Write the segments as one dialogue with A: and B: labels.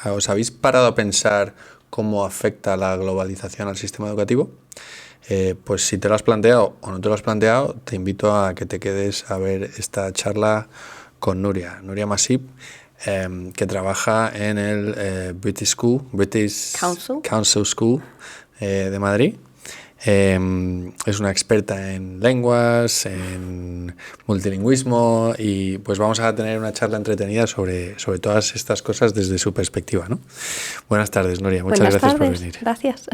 A: ¿Os habéis parado a pensar cómo afecta la globalización al sistema educativo? Pues si te lo has planteado o no te lo has planteado, te invito a que te quedes a ver esta charla con Nuria Masip, que trabaja en el British Council School de Madrid. Es una experta en lenguas, en multilingüismo, y pues vamos a tener una charla entretenida sobre todas estas cosas desde su perspectiva, ¿no? Buenas tardes, Nuria. Muchas gracias por venir.
B: Gracias.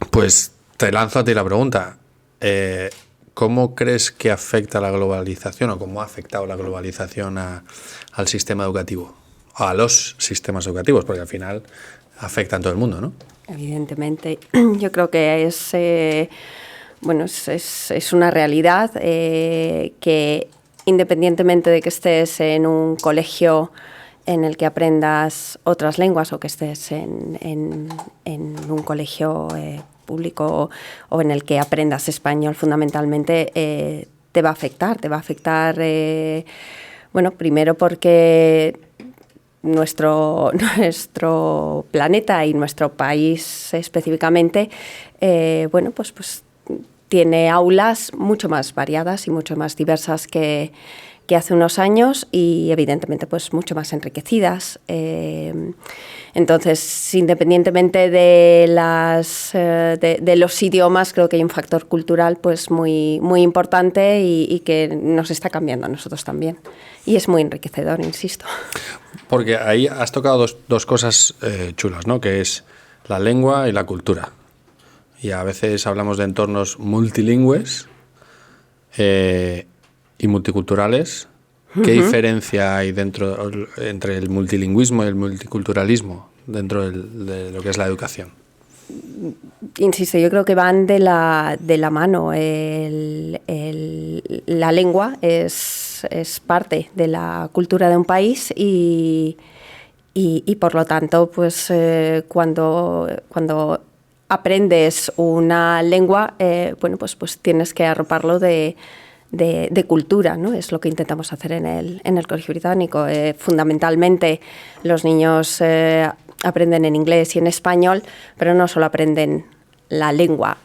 A: Pues te lanzo a ti la pregunta. ¿Cómo crees que afecta la globalización o cómo ha afectado la globalización al sistema educativo? A los sistemas educativos, porque al final afecta a todo el mundo, ¿no?
B: Evidentemente. Yo creo que es una realidad que, independientemente de que estés en un colegio en el que aprendas otras lenguas o que estés en un colegio público o en el que aprendas español, fundamentalmente te va a afectar. Te va a afectar, primero porque nuestro planeta y nuestro país específicamente, pues tiene aulas mucho más variadas y mucho más diversas que hace unos años y evidentemente pues mucho más enriquecidas. Entonces, independientemente de los idiomas, creo que hay un factor cultural pues muy, muy importante y que nos está cambiando a nosotros también. Y es muy enriquecedor, insisto.
A: Porque ahí has tocado dos cosas chulas, ¿no? Que es la lengua y la cultura. Y a veces hablamos de entornos multilingües y multiculturales. ¿Qué diferencia hay entre el multilingüismo y el multiculturalismo dentro de lo que es la educación?
B: Insisto, yo creo que van de la mano. La lengua es parte de la cultura de un país y por lo tanto, pues cuando aprendes una lengua, pues tienes que arroparlo de cultura, ¿no? Es lo que intentamos hacer en el Colegio Británico. Fundamentalmente, los niños aprenden en inglés y en español, pero no solo aprenden la lengua,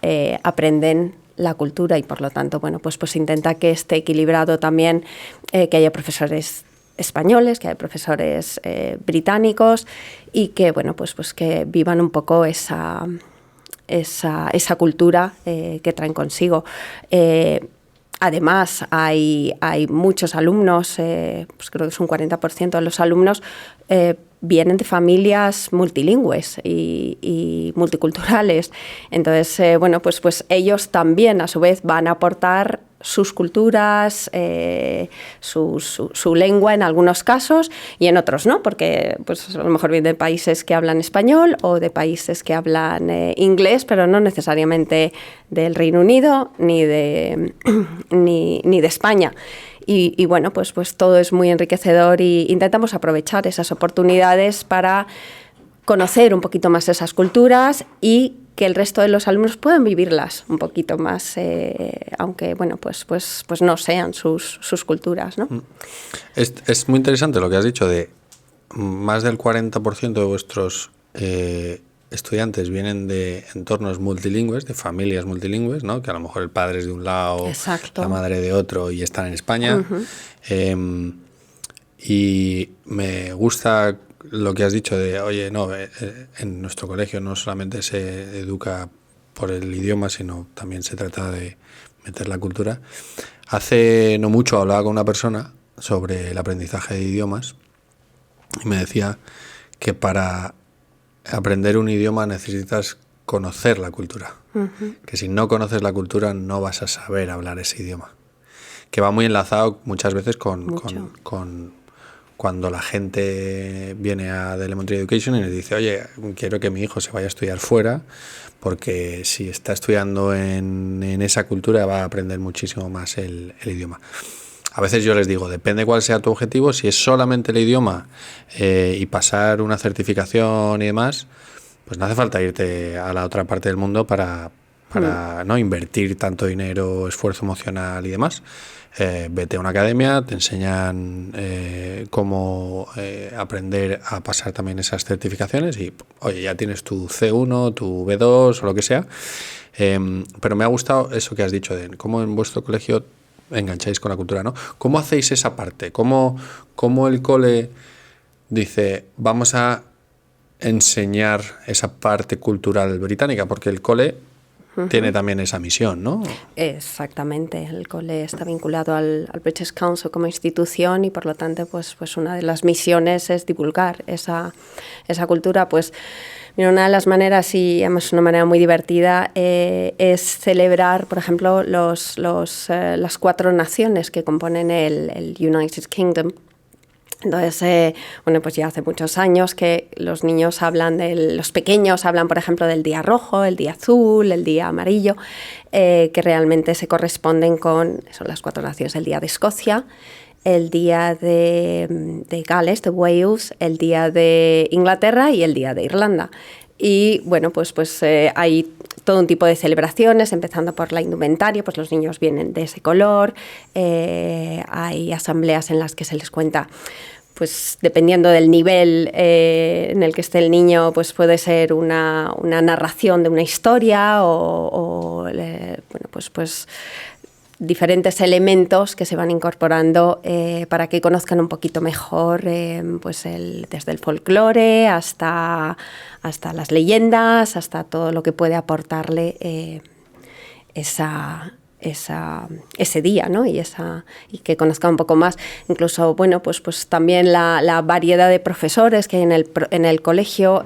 B: aprenden la cultura y, por lo tanto, pues intenta que esté equilibrado también, que haya profesores españoles, que haya profesores británicos y que, pues que vivan un poco esa cultura que traen consigo. Además, hay muchos alumnos, pues creo que es un 40% de los alumnos vienen de familias multilingües y multiculturales. Entonces, pues ellos también, a su vez, van a aportar sus culturas, su lengua en algunos casos y en otros no, porque pues a lo mejor vienen de países que hablan español o de países que hablan inglés, pero no necesariamente del Reino Unido ni de España. Y pues todo es muy enriquecedor y intentamos aprovechar esas oportunidades para conocer un poquito más esas culturas y que el resto de los alumnos puedan vivirlas un poquito más, aunque pues no sean sus culturas, ¿no?
A: Es muy interesante lo que has dicho de más del 40% de vuestros estudiantes vienen de entornos multilingües, de familias multilingües, ¿no? Que a lo mejor el padre es de un lado,
B: exacto,
A: la madre de otro y están en España. Uh-huh. Y me gusta lo que has dicho de, oye, no, en nuestro colegio no solamente se educa por el idioma, sino también se trata de meter la cultura. Hace no mucho hablaba con una persona sobre el aprendizaje de idiomas y me decía que para aprender un idioma necesitas conocer la cultura. Uh-huh. Que si no conoces la cultura no vas a saber hablar ese idioma. Que va muy enlazado muchas veces con cuando la gente viene a The Elementary Education y les dice, oye, quiero que mi hijo se vaya a estudiar fuera porque si está estudiando en esa cultura va a aprender muchísimo más el idioma. A veces yo les digo, depende cuál sea tu objetivo, si es solamente el idioma y pasar una certificación y demás, pues no hace falta irte a la otra parte del mundo para no invertir tanto dinero, esfuerzo emocional y demás. vete a una academia, te enseñan cómo aprender a pasar también esas certificaciones y, oye, ya tienes tu C1, tu B2 o lo que sea. Pero me ha gustado eso que has dicho de cómo en vuestro colegio engancháis con la cultura, ¿no? ¿Cómo hacéis esa parte? ¿Cómo el cole dice, vamos a enseñar esa parte cultural británica? Porque el cole tiene también esa misión, ¿no?
B: Exactamente. El cole está vinculado al British Council como institución y, por lo tanto, pues una de las misiones es divulgar esa cultura. Pues mira, una de las maneras, y además una manera muy divertida, es celebrar, por ejemplo, las 4 naciones que componen el United Kingdom. Entonces, bueno, pues ya hace muchos años que los niños los pequeños hablan, por ejemplo, del día rojo, el día azul, el día amarillo, que realmente se corresponden son las 4 naciones: el día de Escocia, el día de Gales, de Wales, el día de Inglaterra y el día de Irlanda. Y bueno, pues hay todo un tipo de celebraciones, empezando por la indumentaria, pues los niños vienen de ese color, hay asambleas en las que se les cuenta, pues dependiendo del nivel en el que esté el niño, pues puede ser una narración de una historia bueno, pues diferentes elementos que se van incorporando para que conozcan un poquito mejor pues desde el folclore hasta las leyendas, hasta todo lo que puede aportarle ese día, ¿no? Y que conozcan un poco más. Incluso, bueno, pues también la variedad de profesores que hay en el colegio.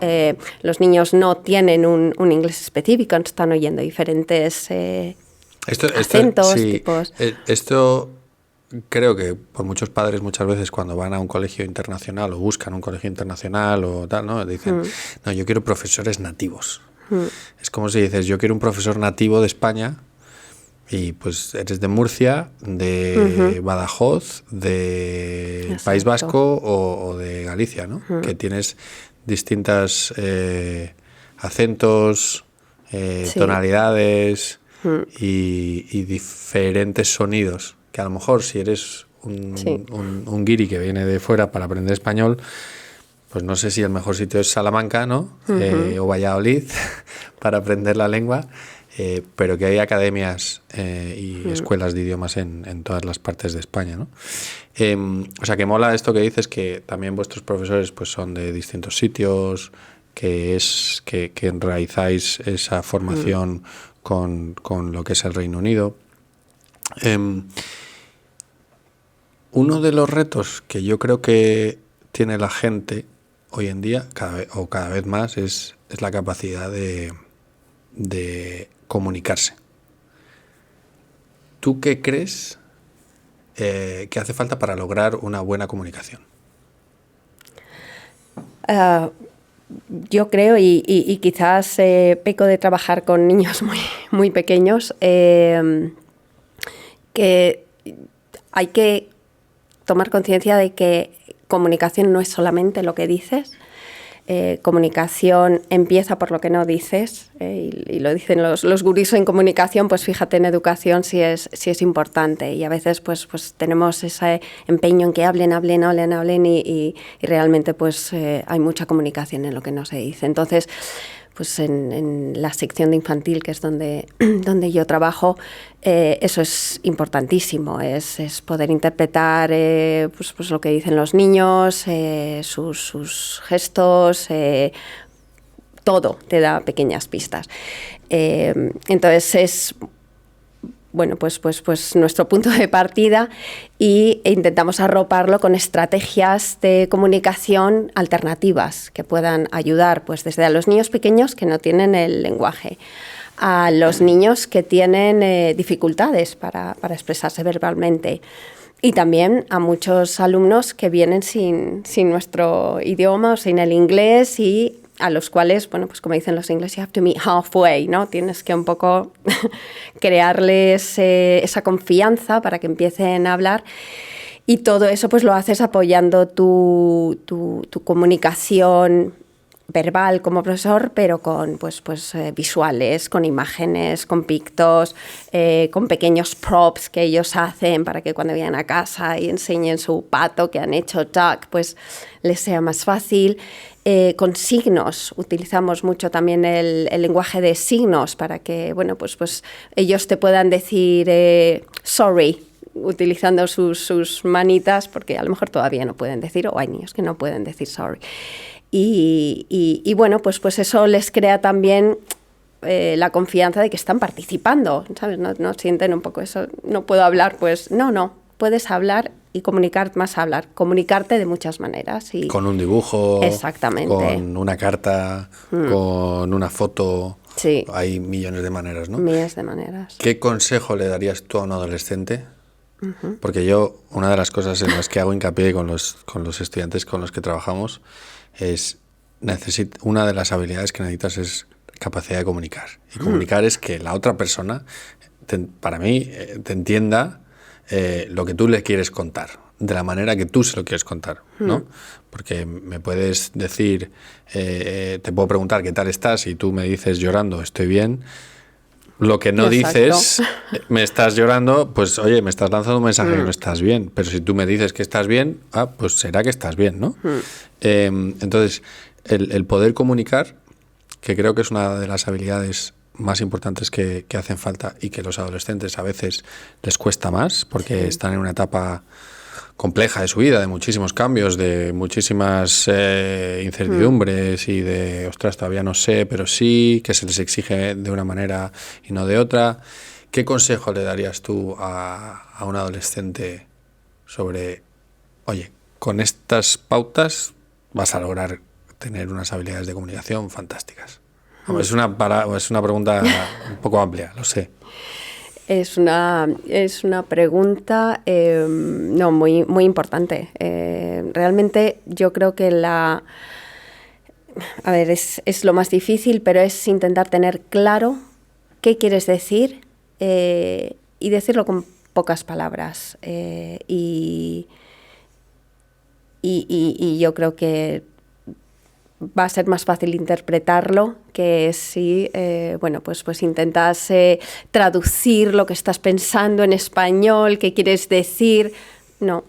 B: Los niños no tienen un inglés específico, están oyendo diferentes acentos,
A: sí,
B: tipos.
A: Esto creo que por muchos padres muchas veces cuando van a un colegio internacional o buscan un colegio internacional o tal, ¿no? Dicen, no, yo quiero profesores nativos. Es como si dices, yo quiero un profesor nativo de España y pues eres de Murcia, de Badajoz, de País Vasco o de Galicia, ¿no? Que tienes distintas acentos, tonalidades y diferentes sonidos, que a lo mejor si eres un guiri que viene de fuera para aprender español, pues no sé si el mejor sitio es Salamanca, ¿no? O Valladolid para aprender la lengua, pero que hay academias y escuelas de idiomas en todas las partes de España, ¿no? O sea, que mola esto que dices, que también vuestros profesores pues son de distintos sitios, que enraizáis esa formación con lo que es el Reino Unido. Uno de los retos que yo creo que tiene la gente hoy en día, cada vez más, es la capacidad de comunicarse. ¿Tú qué crees que hace falta para lograr una buena comunicación?
B: Yo creo, y quizás peco de trabajar con niños muy, muy pequeños, que hay que tomar conciencia de que comunicación no es solamente lo que dices. Comunicación empieza por lo que no dices, y lo dicen los gurús en comunicación. Pues fíjate, en educación sí es importante, y a veces pues tenemos ese empeño en que hablen y realmente pues hay mucha comunicación en lo que no se dice. Entonces, pues en la sección de infantil, que es donde yo trabajo, eso es importantísimo, es poder interpretar pues lo que dicen los niños, sus gestos, todo te da pequeñas pistas. Entonces es bueno, pues nuestro punto de partida, e intentamos arroparlo con estrategias de comunicación alternativas que puedan ayudar, pues desde a los niños pequeños que no tienen el lenguaje, a los niños que tienen dificultades para expresarse verbalmente, y también a muchos alumnos que vienen sin nuestro idioma o sin el inglés, y a los cuales, bueno, pues como dicen los ingleses, you have to meet halfway, ¿no? Tienes que un poco crearles esa confianza para que empiecen a hablar, y todo eso pues lo haces apoyando tu comunicación verbal como profesor, pero con visuales, con imágenes, con pictos, con pequeños props que ellos hacen para que cuando vayan a casa y enseñen su pato que han hecho duck, pues les sea más fácil. Con signos, utilizamos mucho también el lenguaje de signos para que pues ellos te puedan decir sorry, utilizando sus manitas, porque a lo mejor todavía no pueden decir, o hay niños que no pueden decir sorry. Y bueno, pues eso les crea también la confianza de que están participando, ¿sabes? No sienten un poco eso, no puedo hablar, pues no, puedes hablar y comunicarte de muchas maneras. Y
A: con un dibujo,
B: exactamente,
A: con una carta, con una foto,
B: sí.
A: Hay millones de maneras, ¿no?
B: Millones de maneras.
A: ¿Qué consejo le darías tú a un adolescente? Porque yo, una de las cosas en las que hago hincapié con los estudiantes con los que trabajamos es, una de las habilidades que necesitas es capacidad de comunicar. Y comunicar es que la otra persona, para mí, te entienda lo que tú le quieres contar, de la manera que tú se lo quieres contar, ¿no? Porque me puedes decir, te puedo preguntar qué tal estás y tú me dices llorando, estoy bien. Lo que no dices, me estás llorando, pues oye, me estás lanzando un mensaje que no estás bien. Pero si tú me dices que estás bien, pues será que estás bien, ¿no? Entonces, el poder comunicar, que creo que es una de las habilidades más importantes que hacen falta y que los adolescentes a veces les cuesta más, porque están en una etapa compleja de su vida, de muchísimos cambios, de muchísimas incertidumbres y de, ostras, todavía no sé, pero sí, que se les exige de una manera y no de otra. ¿Qué consejo le darías tú a un adolescente sobre, oye, con estas pautas vas a lograr tener unas habilidades de comunicación fantásticas? Es una pregunta un poco amplia, lo sé.
B: Es una pregunta muy, muy importante. Realmente yo creo que es lo más difícil, pero es intentar tener claro qué quieres decir y decirlo con pocas palabras. Y yo creo que va a ser más fácil interpretarlo que si pues intentas traducir lo que estás pensando en español, qué quieres decir. No,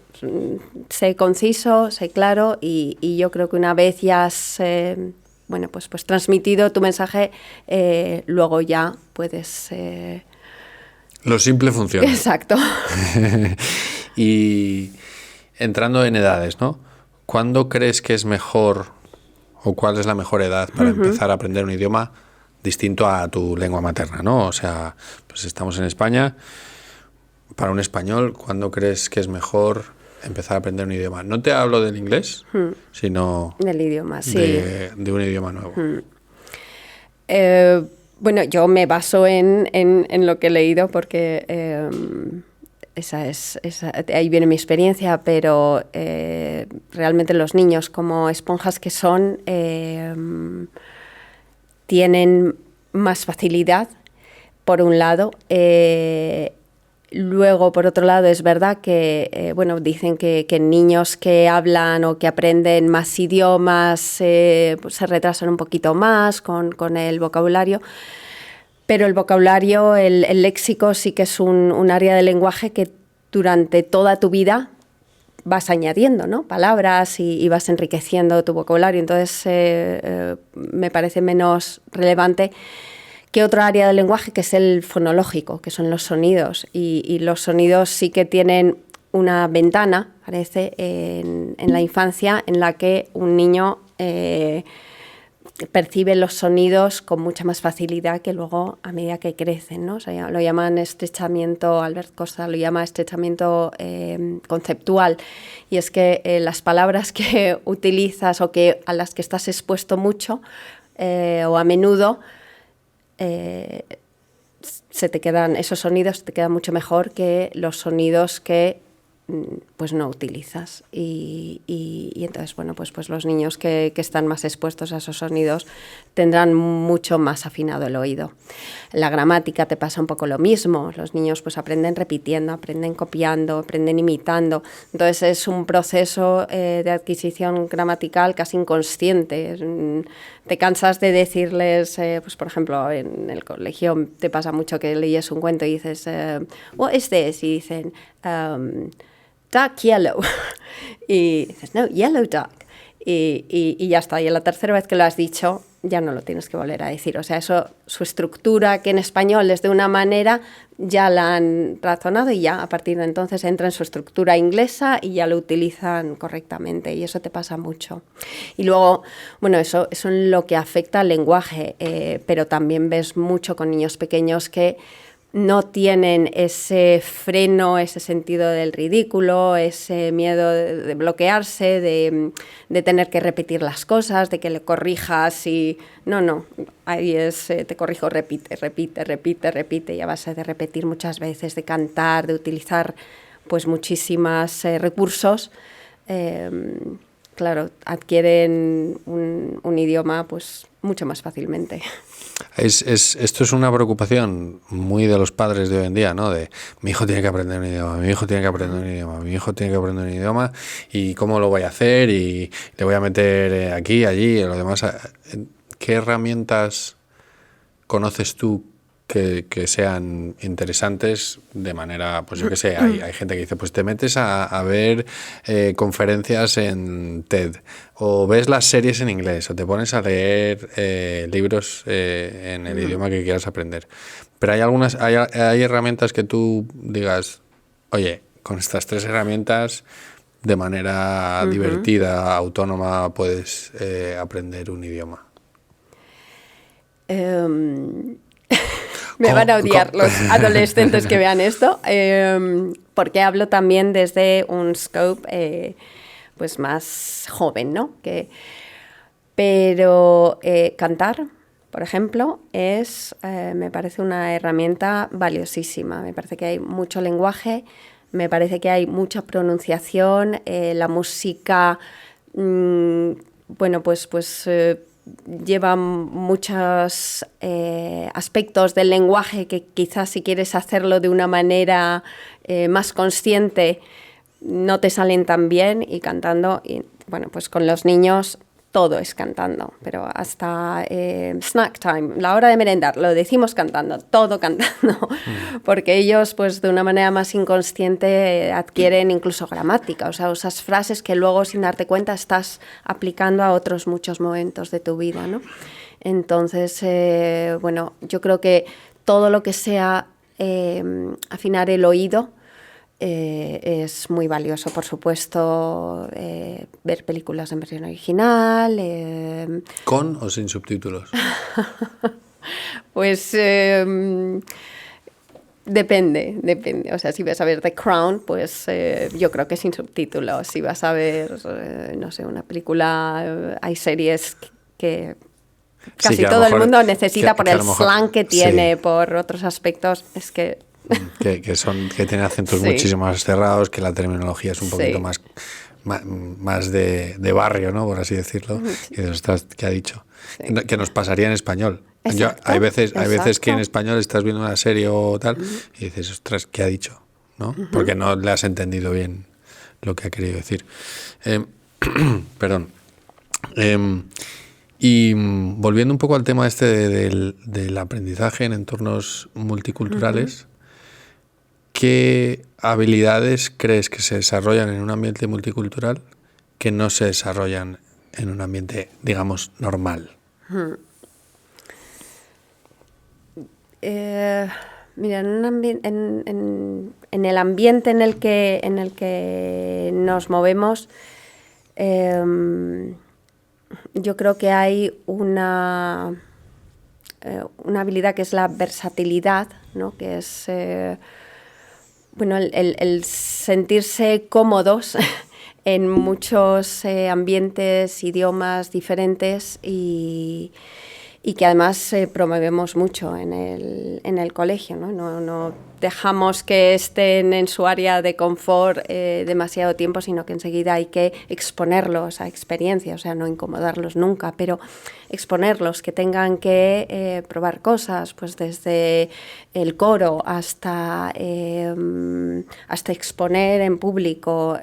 B: sé conciso, sé claro y yo creo que una vez ya has pues transmitido tu mensaje, luego ya puedes...
A: Lo simple funciona.
B: Exacto.
A: Y entrando en edades, ¿no? ¿Cuándo crees que es mejor o cuál es la mejor edad para empezar a aprender un idioma distinto a tu lengua materna, ¿no? O sea, pues estamos en España. Para un español, ¿cuándo crees que es mejor empezar a aprender un idioma? No te hablo del inglés, sino
B: del idioma, sí.
A: de un idioma nuevo.
B: Bueno, yo me baso en lo que he leído porque ahí viene mi experiencia, pero realmente los niños, como esponjas que son, tienen más facilidad, por un lado. Luego, por otro lado, es verdad que, dicen que niños que hablan o que aprenden más idiomas pues se retrasan un poquito más con el vocabulario. Pero el vocabulario, el léxico, sí que es un área del lenguaje que durante toda tu vida vas añadiendo, ¿no? Palabras y vas enriqueciendo tu vocabulario. Entonces, me parece menos relevante que otra área del lenguaje, que es el fonológico, que son los sonidos. Y los sonidos sí que tienen una ventana, parece, en la infancia, en la que un niño percibe los sonidos con mucha más facilidad que luego a medida que crecen, ¿no? O sea, lo llaman estrechamiento, Albert Costa lo llama estrechamiento conceptual, y es que las palabras que utilizas o a las que estás expuesto mucho o a menudo, esos sonidos te quedan mucho mejor que los sonidos que pues no utilizas. Y entonces, bueno, pues los niños que están más expuestos a esos sonidos tendrán mucho más afinado el oído. La gramática te pasa un poco lo mismo. Los niños pues aprenden repitiendo, aprenden copiando, aprenden imitando. Entonces es un proceso de adquisición gramatical casi inconsciente. Te cansas de decirles, pues por ejemplo, en el colegio te pasa mucho que leyes un cuento y dices, what is this? Y dicen, dark yellow. Y dices, no, yellow dark. Y ya está. Y la tercera vez que lo has dicho, ya no lo tienes que volver a decir. O sea, eso, su estructura, que en español es de una manera, ya la han razonado y ya a partir de entonces entra en su estructura inglesa y ya lo utilizan correctamente. Y eso te pasa mucho. Y luego, bueno, eso es lo que afecta al lenguaje, pero también ves mucho con niños pequeños que no tienen ese freno, ese sentido del ridículo, ese miedo de bloquearse, de tener que repetir las cosas, de que le corrijas y... No, ahí es, te corrijo, repite, y a base de repetir muchas veces, de cantar, de utilizar pues muchísimos recursos, claro, adquieren un idioma pues mucho más fácilmente.
A: Esto es una preocupación muy de los padres de hoy en día, ¿no? De mi hijo tiene que aprender un idioma, mi hijo tiene que aprender un idioma, mi hijo tiene que aprender un idioma y cómo lo voy a hacer y le voy a meter aquí, allí y lo demás. ¿Qué herramientas conoces tú que sean interesantes de manera, pues yo qué sé, hay gente que dice, pues te metes a ver conferencias en TED o ves las series en inglés o te pones a leer libros en el idioma que quieras aprender? Pero hay herramientas que tú digas, oye, con estas 3 herramientas de manera divertida, autónoma, puedes aprender un idioma.
B: Me van a odiar los adolescentes que vean esto, porque hablo también desde un scope pues más joven, ¿no? Pero cantar, por ejemplo, me parece una herramienta valiosísima. Me parece que hay mucho lenguaje, me parece que hay mucha pronunciación, la música, bueno, pues lleva muchos aspectos del lenguaje que quizás si quieres hacerlo de una manera más consciente no te salen tan bien, y cantando, y bueno, pues con los niños todo es cantando, pero hasta snack time, la hora de merendar, lo decimos cantando, todo cantando, porque ellos pues de una manera más inconsciente adquieren incluso gramática, o sea, usas frases que luego sin darte cuenta estás aplicando a otros muchos momentos de tu vida, ¿no? Entonces, bueno, yo creo que todo lo que sea afinar el oído es muy valioso, por supuesto, ver películas en versión original.
A: ¿Con o sin subtítulos?
B: Pues depende. O sea, si vas a ver The Crown, pues yo creo que sin subtítulos. Si vas a ver, no sé, una película, hay series que casi sí, que todo el mundo necesita por el slang que tiene, sí, por otros aspectos, es que...
A: que tienen acentos muchísimo más cerrados, que la terminología es un poquito más de barrio, ¿no? Por así decirlo, y de ostras, ¿qué ha dicho? Sí. Que nos pasaría en español. Hay veces que en español estás viendo una serie o tal y dices, ostras, ¿qué ha dicho? ¿No? Porque no le has entendido bien lo que ha querido decir. Perdón. Y volviendo un poco al tema del aprendizaje en entornos multiculturales, ¿qué habilidades crees que se desarrollan en un ambiente multicultural que no se desarrollan en un ambiente, digamos, normal?
B: Mira, en el ambiente en el que nos movemos, yo creo que hay una habilidad que es la versatilidad, ¿no? Que es bueno, el sentirse cómodos en muchos ambientes, idiomas diferentes y y que además promovemos mucho en el colegio, ¿no? No dejamos que estén en su área de confort demasiado tiempo, sino que enseguida hay que exponerlos a experiencias, o sea, no incomodarlos nunca, pero exponerlos, que tengan que probar cosas, pues desde el coro hasta exponer en público.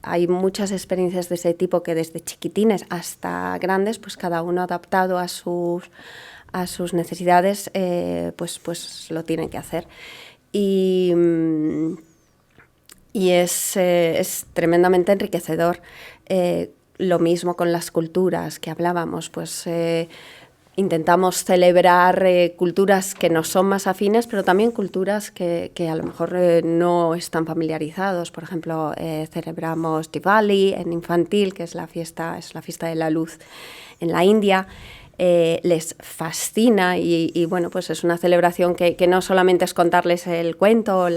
B: Hay muchas experiencias de ese tipo que desde chiquitines hasta grandes, pues cada uno adaptado a sus necesidades, pues lo tienen que hacer. Y es tremendamente enriquecedor. Lo mismo con las culturas que hablábamos, pues intentamos celebrar culturas que nos son más afines, pero también culturas que a lo mejor no están familiarizados. Por ejemplo, celebramos Diwali en infantil, que es la fiesta de la luz en la India. Les fascina y bueno, pues es una celebración que no solamente es contarles el cuento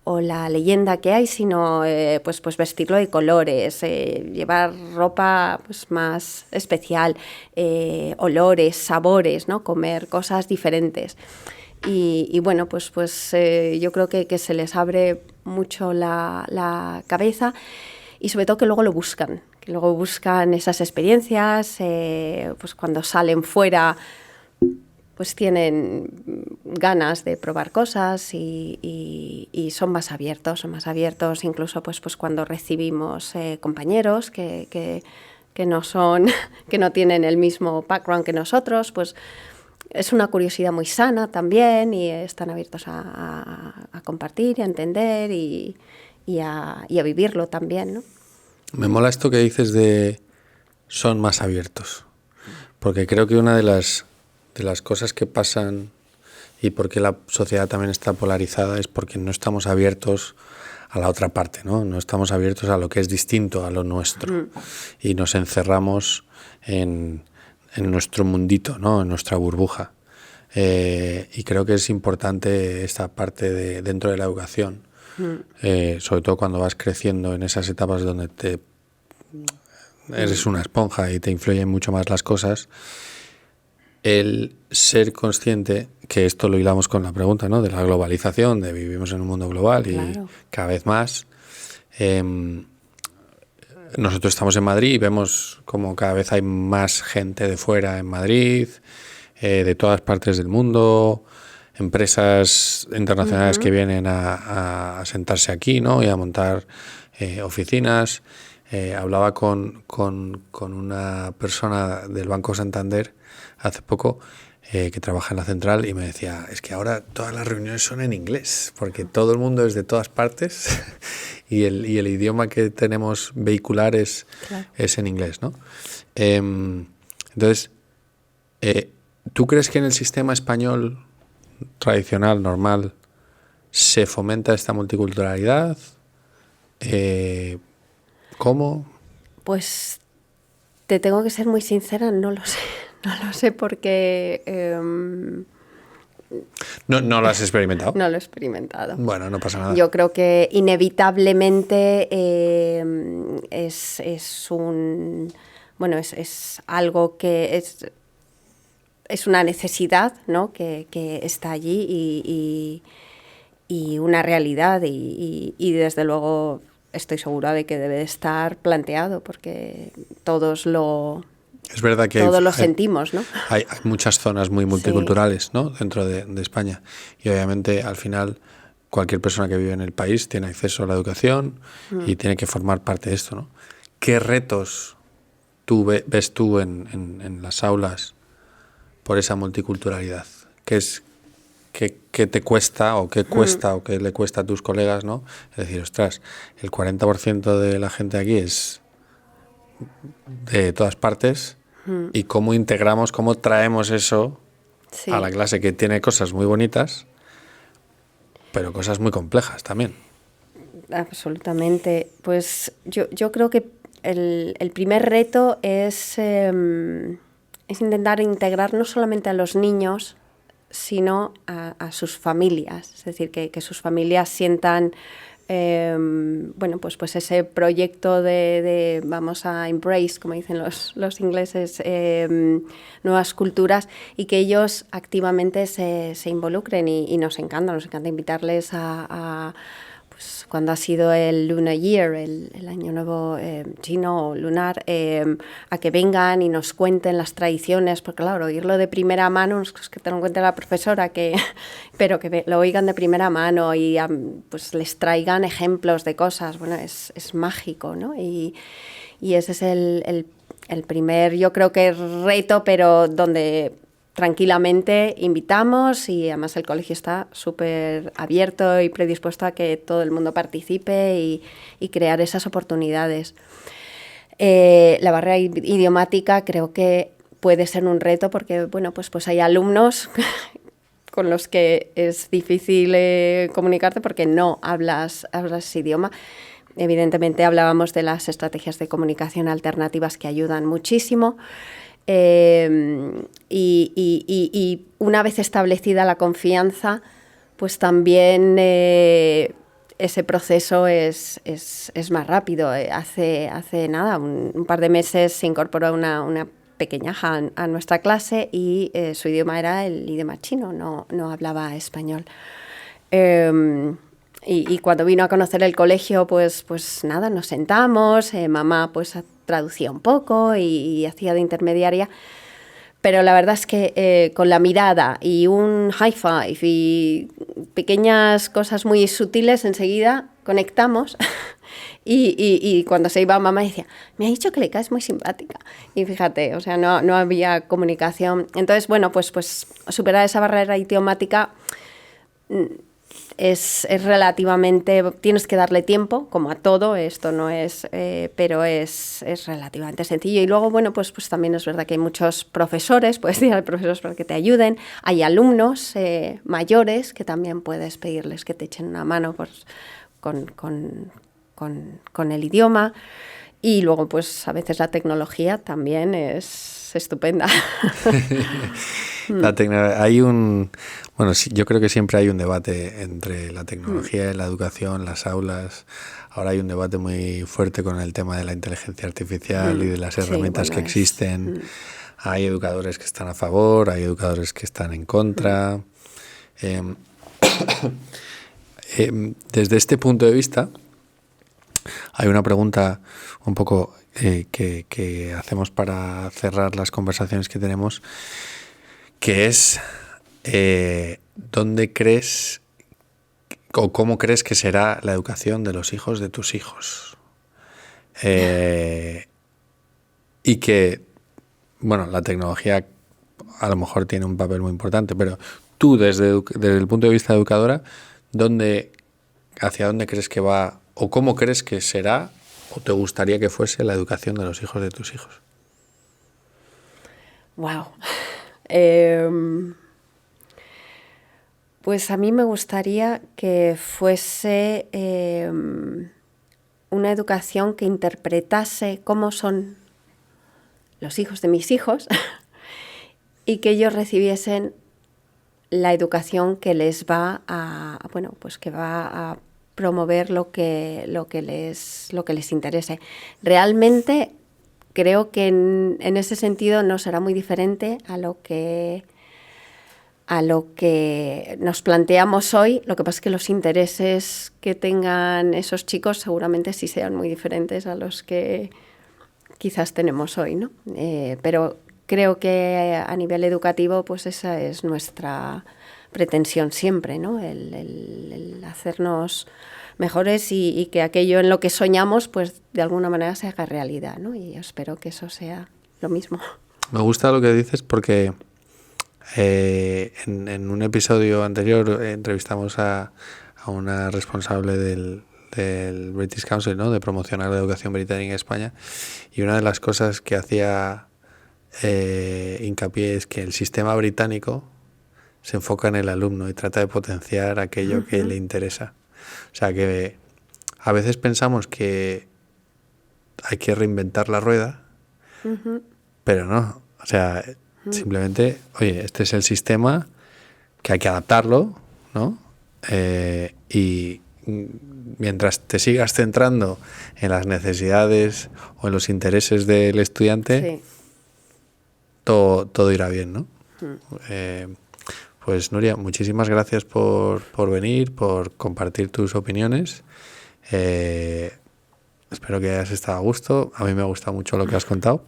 B: o la leyenda que hay, sino pues vestirlo de colores, llevar ropa pues más especial, olores, sabores, ¿no? Comer cosas diferentes. Y bueno, pues yo creo que se les abre mucho la cabeza y sobre todo que luego lo buscan. Que luego buscan esas experiencias, pues cuando salen fuera pues tienen ganas de probar cosas y son más abiertos, incluso pues cuando recibimos compañeros que no tienen el mismo background que nosotros, pues es una curiosidad muy sana también y están abiertos a compartir y a entender y a vivirlo también, ¿no?
A: Me mola esto que dices de son más abiertos, porque creo que una de las cosas que pasan y por qué la sociedad también está polarizada es porque no estamos abiertos a la otra parte, ¿no? No estamos abiertos a lo que es distinto a lo nuestro y nos encerramos en nuestro mundito, ¿no? En nuestra burbuja. Y creo que es importante esta parte dentro de la educación, sobre todo cuando vas creciendo en esas etapas donde eres una esponja y te influyen mucho más las cosas. El ser consciente, que esto lo hilamos con la pregunta, ¿no? De la globalización, de vivimos en un mundo global y claro, cada vez más. Nosotros estamos en Madrid y vemos como cada vez hay más gente de fuera en Madrid, de todas partes del mundo, empresas internacionales que vienen a sentarse aquí, ¿no? Y a montar oficinas. Hablaba con una persona del Banco Santander hace poco que trabaja en la central y me decía, es que ahora todas las reuniones son en inglés, porque todo el mundo es de todas partes y el idioma que tenemos vehicular es en inglés, ¿no? Entonces, ¿tú crees que en el sistema español tradicional, normal, se fomenta esta multiculturalidad? ¿Cómo?
B: Pues te tengo que ser muy sincera, no lo sé. No lo sé porque...
A: ¿No lo has experimentado?
B: No lo he experimentado.
A: Bueno, no pasa nada.
B: Yo creo que inevitablemente es algo que es una necesidad, ¿no? que está allí y una realidad y desde luego estoy segura de que debe de estar planteado porque todos lo...
A: Es verdad que
B: todos lo sentimos, ¿no?
A: Hay muchas zonas muy multiculturales, ¿no? Dentro de España. Y obviamente al final cualquier persona que vive en el país tiene acceso a la educación y tiene que formar parte de esto, ¿no? ¿Qué retos ves tú en las aulas por esa multiculturalidad? ¿Qué te cuesta o qué cuesta o qué le cuesta a tus colegas, ¿no? Es decir, ostras, el 40% de la gente aquí es de todas partes y cómo integramos, cómo traemos eso a la clase, que tiene cosas muy bonitas, pero cosas muy complejas también.
B: Absolutamente. Pues yo creo que el primer reto es intentar integrar no solamente a los niños, sino a sus familias. Es decir, que sus familias sientan bueno, pues ese proyecto de vamos a embrace, como dicen los ingleses, nuevas culturas, y que ellos activamente se involucren, y nos encanta invitarles pues cuando ha sido el Lunar Year, el año nuevo chino o lunar, a que vengan y nos cuenten las tradiciones, porque claro, oírlo de primera mano, es que te lo cuente la profesora, pero que lo oigan de primera mano y pues les traigan ejemplos de cosas, bueno, es mágico, ¿no? Y ese es el primer, yo creo que reto, pero donde tranquilamente invitamos, y además el colegio está súper abierto y predispuesto a que todo el mundo participe y crear esas oportunidades. La barrera idiomática creo que puede ser un reto porque, bueno, pues hay alumnos con los que es difícil comunicarte porque no hablas ese idioma. Evidentemente hablábamos de las estrategias de comunicación alternativas que ayudan muchísimo. Y una vez establecida la confianza, pues también ese proceso es más rápido. Hace nada, un par de meses se incorporó una pequeñaja a nuestra clase y su idioma era el idioma chino, no hablaba español. Y cuando vino a conocer el colegio, pues nada, nos sentamos, mamá pues traducía un poco y hacía de intermediaria, pero la verdad es que con la mirada y un high five y pequeñas cosas muy sutiles enseguida conectamos. Y cuando se iba mamá decía, me ha dicho que le caes muy simpática. Y fíjate, o sea, no había comunicación. Entonces, bueno, pues superar esa barrera idiomática es relativamente, tienes que darle tiempo, como a todo, esto no es, pero es relativamente sencillo. Y luego, bueno, pues también es verdad que hay muchos profesores, puedes ir a profesores para que te ayuden, hay alumnos mayores que también puedes pedirles que te echen una mano pues, con el idioma. Y luego, pues a veces la tecnología también es estupenda.
A: Bueno, sí, yo creo que siempre hay un debate entre la tecnología y la educación, las aulas. Ahora hay un debate muy fuerte con el tema de la inteligencia artificial y de las herramientas que existen. Hay educadores que están a favor, hay educadores que están en contra. Desde este punto de vista, hay una pregunta un poco que hacemos para cerrar las conversaciones que tenemos, que es ¿dónde crees o cómo crees que será la educación de los hijos de tus hijos? Y que, bueno, la tecnología a lo mejor tiene un papel muy importante, pero tú desde el punto de vista de educadora, ¿hacia dónde crees que va o cómo crees que será o te gustaría que fuese la educación de los hijos de tus hijos?
B: Wow. Pues a mí me gustaría que fuese una educación que interpretase cómo son los hijos de mis hijos y que ellos recibiesen la educación que les va a, bueno, pues que va a promover lo que les interese. Realmente creo que en ese sentido no será muy diferente a lo que nos planteamos hoy. Lo que pasa es que los intereses que tengan esos chicos seguramente sí sean muy diferentes a los que quizás tenemos hoy, ¿no? Pero creo que a nivel educativo, pues esa es nuestra pretensión siempre, ¿no? El hacernos mejores y que aquello en lo que soñamos, pues de alguna manera se haga realidad, ¿no? Y espero que eso sea lo mismo.
A: Me gusta lo que dices porque en un episodio anterior entrevistamos a una responsable del British Council, ¿no?, de promocionar la educación británica en España, y una de las cosas que hacía hincapié es que el sistema británico se enfoca en el alumno y trata de potenciar aquello que le interesa. O sea que a veces pensamos que hay que reinventar la rueda, pero no. O sea, simplemente, oye, este es el sistema, que hay que adaptarlo, ¿no? Y mientras te sigas centrando en las necesidades o en los intereses del estudiante, todo irá bien, ¿no? Pues Nuria, muchísimas gracias por venir, por compartir tus opiniones. Espero que hayas estado a gusto. A mí me ha gustado mucho lo que has contado.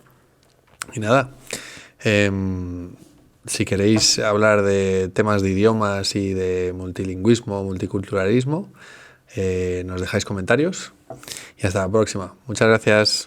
A: Y nada, si queréis hablar de temas de idiomas y de multilingüismo, multiculturalismo, nos dejáis comentarios. Y hasta la próxima. Muchas gracias.